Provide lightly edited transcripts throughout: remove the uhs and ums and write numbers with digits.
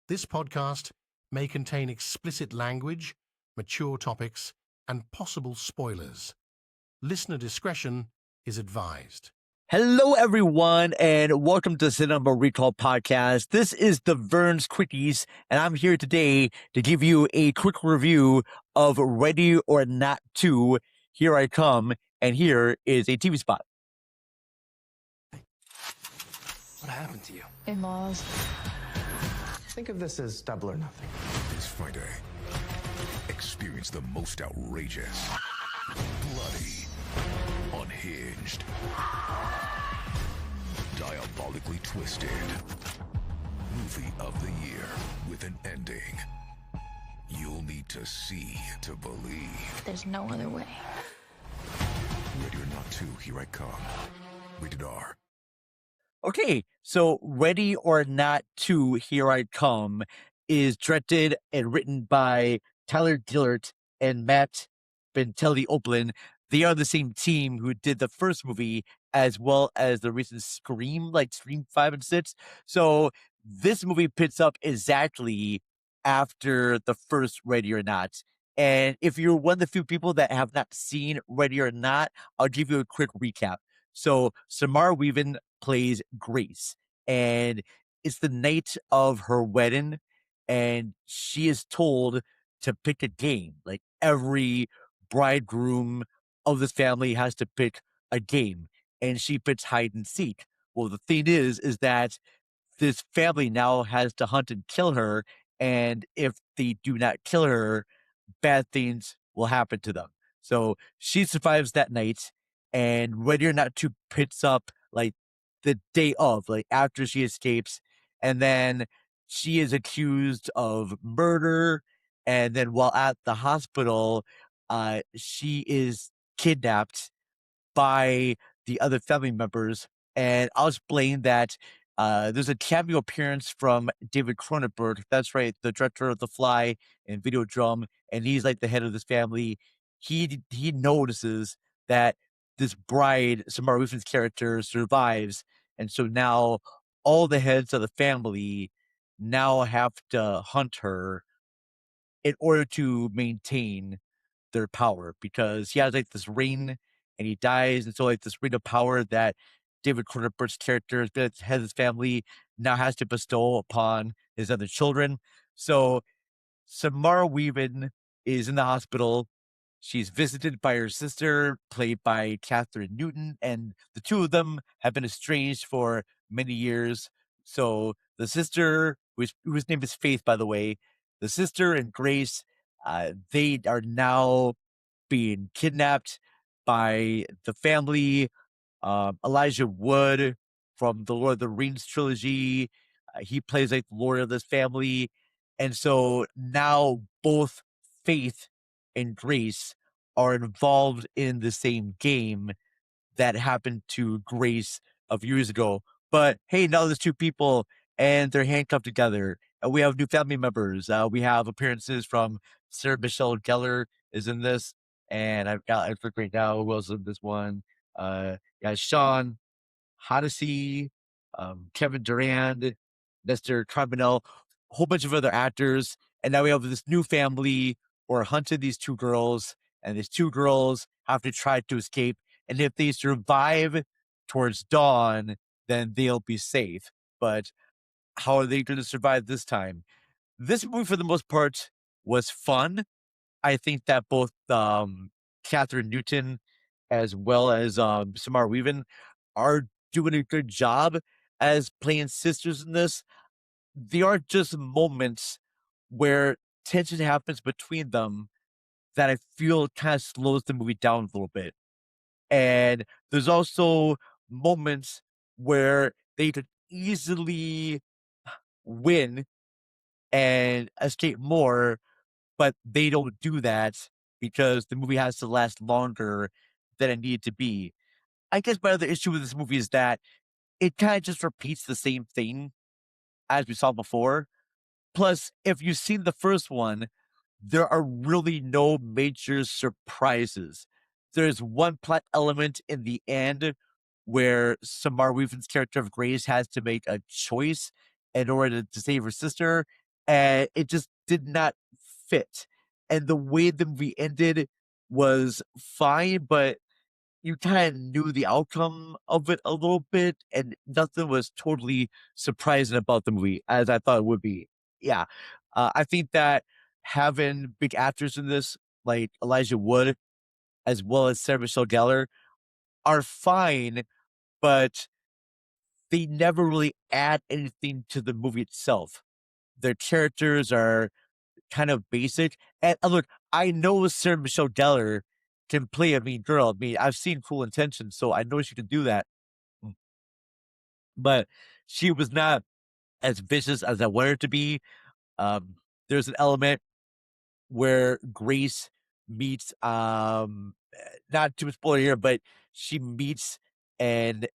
This podcast may contain explicit language, mature topics, and possible spoilers. Listener discretion is advised. Hello, everyone, and welcome to Cinema Recall Podcast. This is the Vern's Quickies, and I'm here today to give you a quick review of Ready or Not 2. Here I come, and here is a TV spot. What happened to you? In-laws. Think of this as double or nothing. This Friday, experience the most outrageous, bloody, unhinged, diabolically twisted movie of the year with an ending you'll need to see to believe. There's no other way. Ready or Not 2, Here I Come. Rated R. Okay, so Ready or Not 2, Here I Come is directed and written by Tyler Gillert and Matt Bentelli-Oplin. They are the same team who did the first movie as well as the recent Scream, like Scream 5 and 6. So this movie picks up exactly after the first Ready or Not. And if you're one of the few people that have not seen Ready or Not, I'll give you a quick recap. So Samara Weaving plays Grace, and it's the night of her wedding, and she is told to pick a game. Like every bridegroom of this family has to pick a game, and she picks hide and seek. Well, the thing is that this family now has to hunt and kill her, and if they do not kill her, bad things will happen to them. So she survives that night, and Ready or Not 2 picks up like the day of, like after she escapes, and then she is accused of murder, and then while at the hospital, she is kidnapped by the other family members. And I'll explain that there's a cameo appearance from David Cronenberg. That's right, the director of The Fly and Videodrome, and he's like the head of this family. He notices that this bride, Samara Weaving's character, survives, and so now all the heads of the family now have to hunt her in order to maintain their power, because he has like this ring and he dies, and so like this ring of power that David Cronenberg's character, the head of his family, now has to bestow upon his other children. So Samara Weaving is in the hospital. She's visited by her sister, played by Kathryn Newton, and the two of them have been estranged for many years. So the sister, whose name is Faith, by the way, the sister and Grace, they are now being kidnapped by the family. Elijah Wood from the Lord of the Rings trilogy, he plays like the lord of this family. And so now both Faith and Grace are involved in the same game that happened to Grace a few years ago. But hey, now there's two people and they're handcuffed together. And we have new family members. We have appearances from Sarah Michelle Gellar is in this. And I forget right now who else is in this one. Sean Hodassey, Kevin Durand, Nestor Carbonell, a whole bunch of other actors. And now we have this new family who are hunting these two girls, and these two girls have to try to escape. And if they survive towards dawn, then they'll be safe. But how are they going to survive this time? This movie, for the most part, was fun. I think that both Kathryn Newton as well as Samara Weaving are doing a good job as playing sisters in this. There are just moments where tension happens between them that I feel kind of slows the movie down a little bit. And there's also moments where they could easily win and escape more, but they don't do that because the movie has to last longer than it needed to be. I guess my other issue with this movie is that it kind of just repeats the same thing as we saw before. Plus, if you've seen the first one, there are really no major surprises. There's one plot element in the end where Samara Weaving's character of Grace has to make a choice in order to save her sister. and it just did not fit. And the way the movie ended was fine, but you kind of knew the outcome of it a little bit, and nothing was totally surprising about the movie as I thought it would be. Yeah, I think that having big actors in this, like Elijah Wood as well as Sarah Michelle Gellar, are fine, but they never really add anything to the movie itself. Their characters are kind of basic. And look, I know Sarah Michelle Gellar can play a mean girl. I mean, I've seen Cruel Intentions, so I know she can do that. But she was not as vicious as I wanted her to be. Um, there's an element where Grace meets not too much spoiler here, but she meets an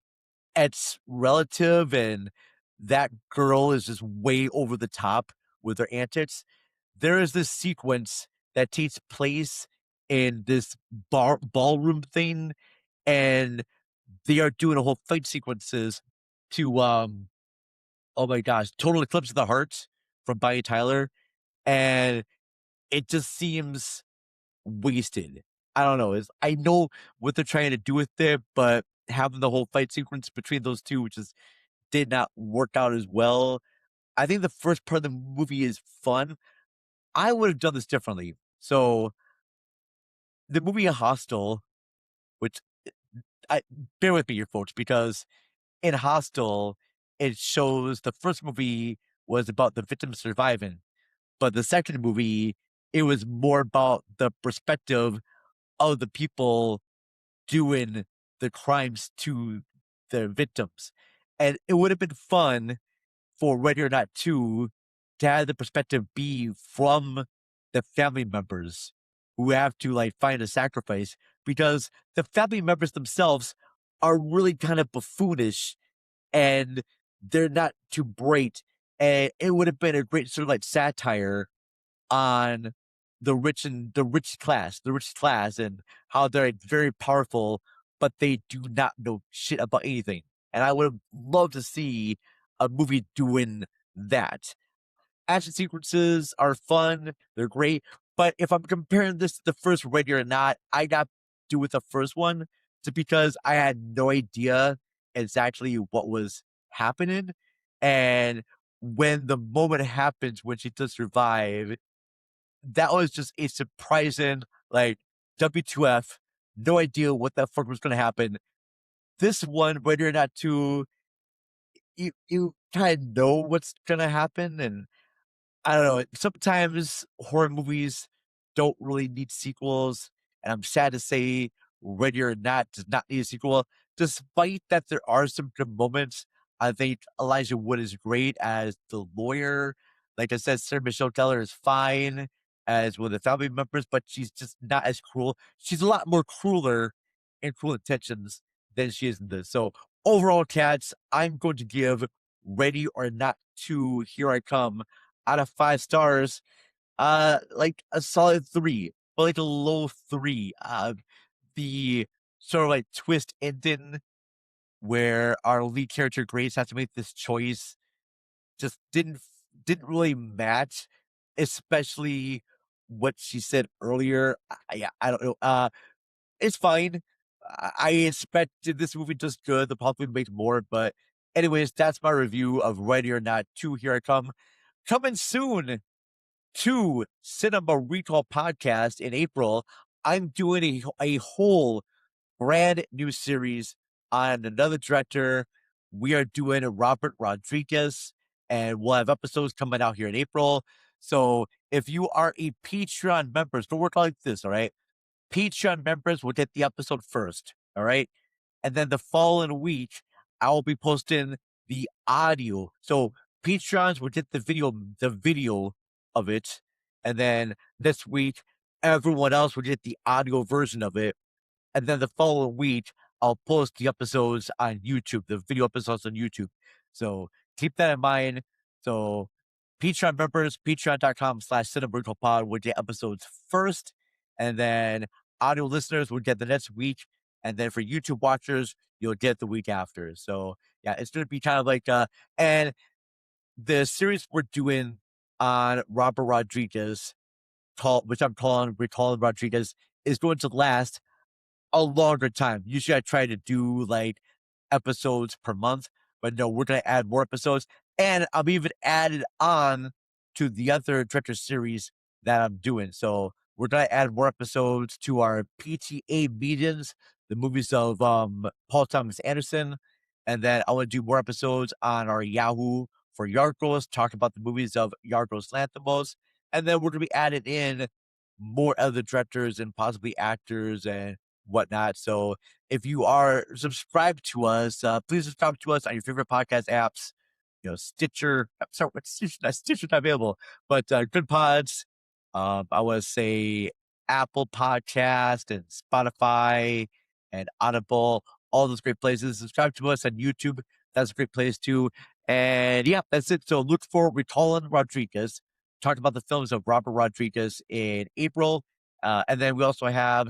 ex relative, and that girl is just way over the top with her antics. There is this sequence that takes place in this ballroom thing, and they are doing a whole fight sequences to oh my gosh, Total Eclipse of the Heart from Bonnie Tyler, and it just seems wasted. I don't know. I know what they're trying to do with it, but having the whole fight sequence between those two just did not work out as well. I think the first part of the movie is fun. I would have done this differently. So the movie Hostel, which I bear with me here, folks, because in Hostel, it shows the first movie was about the victim surviving, but the second movie, it was more about the perspective of the people doing the crimes to their victims. And it would have been fun for Ready or Not 2 to have the perspective be from the family members who have to like find a sacrifice, because the family members themselves are really kind of buffoonish and they're not too bright. And it would have been a great sort of like satire on the rich class, and how they're like, very powerful, but they do not know shit about anything. And I would have loved to see a movie doing that. Action sequences are fun, they're great. But if I'm comparing this to the first Ready or Not, I got to do with the first one just because I had no idea exactly what was happening. And when the moment happens when she does survive, that was just a surprising, like, W2F, no idea what the fuck was gonna happen. This one, Ready or Not 2, you kind of know what's gonna happen, and I don't know. Sometimes horror movies don't really need sequels, and I'm sad to say Ready or Not does not need a sequel. Despite that, there are some good moments. I think Elijah Wood is great as the lawyer. Like I said, Sarah Michelle Gellar is fine as one of the family members, but she's just not as cruel. She's a lot more crueler in Cruel Intentions than she is in this. So overall, cats, I'm going to give Ready or Not 2, Here I Come, out of 5 stars, like a solid 3, but like a low 3. The sort of like twist ending where our lead character Grace has to make this choice just didn't really match, especially what she said earlier. I don't know. It's fine. I expected this movie just good. The probably make more, but anyways, that's my review of Ready or Not 2, Here I Come. Coming soon to Cinema Recall Podcast in April, I'm doing a whole brand new series on another director. We are doing Robert Rodriguez, and we'll have episodes coming out here in April. So if you are a Patreon member, don't work like this, all right? Patreon members will get the episode first, all right? And then the following week, I will be posting the audio. So Patreons will get the video of it, and then this week, everyone else will get the audio version of it. And then the following week, I'll post the episodes on YouTube, the video episodes on YouTube. So keep that in mind. So Patreon members, patreon.com/cinematographypod will get episodes first, and then audio listeners will get the next week, and then for YouTube watchers, you'll get the week after. So yeah, it's going to be kind of like and the series we're doing on Robert Rodriguez, which I'm calling Recalling Rodriguez, is going to last a longer time. Usually I try to do like episodes per month, but no, we're going to add more episodes. And I'm even added on to the other director series that I'm doing. So we're going to add more episodes to our PTA meetings, the movies of Paul Thomas Anderson. And then I want to do more episodes on our Yahoo for Yargos, talk about the movies of Yargos Lanthimos. And then we're going to be added in more other directors and possibly actors and whatnot. So if you are subscribed to us, please subscribe to us on your favorite podcast apps. You know, Stitcher. I'm sorry, Stitcher's not available, but Good Pods. I want to say Apple Podcast and Spotify and Audible. All those great places. Subscribe to us on YouTube. That's a great place too. And yeah, that's it. So look for Recalling Rodriguez. Talked about the films of Robert Rodriguez in April. And then we also have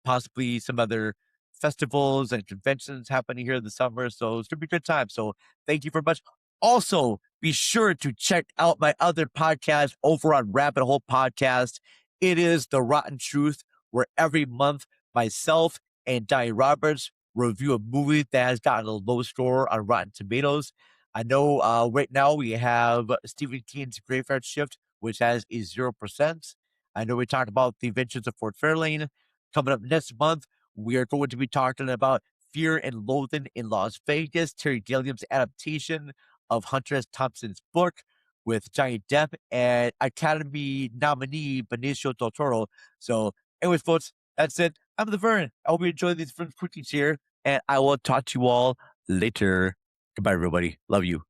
possibly some other festivals and conventions happening here in the summer. So it's going to be a good time. So thank you very much. Also, be sure to check out my other podcast over on Rabbit Hole Podcast. It is The Rotten Truth, where every month myself and Donnie Roberts review a movie that has gotten a low score on Rotten Tomatoes. I know right now we have Stephen King's Graveyard Shift, which has a 0%. I know we talked about The Adventures of Fort Fairlane. Coming up next month, we are going to be talking about Fear and Loathing in Las Vegas, Terry Gilliam's adaptation of Hunter S. Thompson's book with Johnny Depp and Academy nominee Benicio del Toro. So, anyways, folks, that's it. I'm the Vern. I hope you enjoy these Vern quickies here, and I will talk to you all later. Goodbye, everybody. Love you.